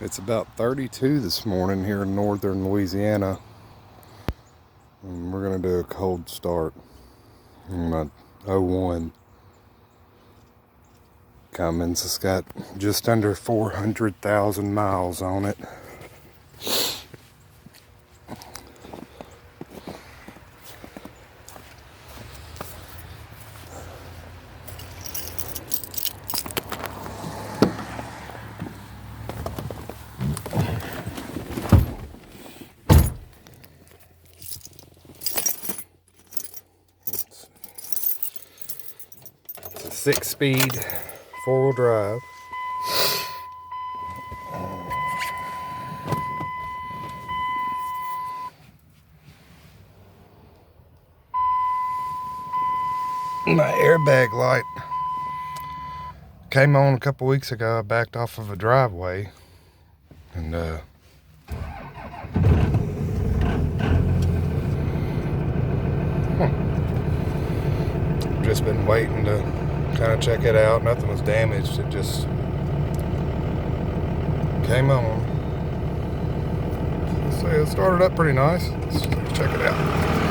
It's about 32 this morning here in northern Louisiana. And we're going to do a cold start in my '01 Cummins. It's got just under 400,000 miles on it. It's a 6-speed, 4-wheel drive. My airbag light came on a couple weeks ago. I backed off of a driveway and just been waiting to kind of check it out. Nothing was damaged. It just came on. So it started up pretty nice. Let's check it out.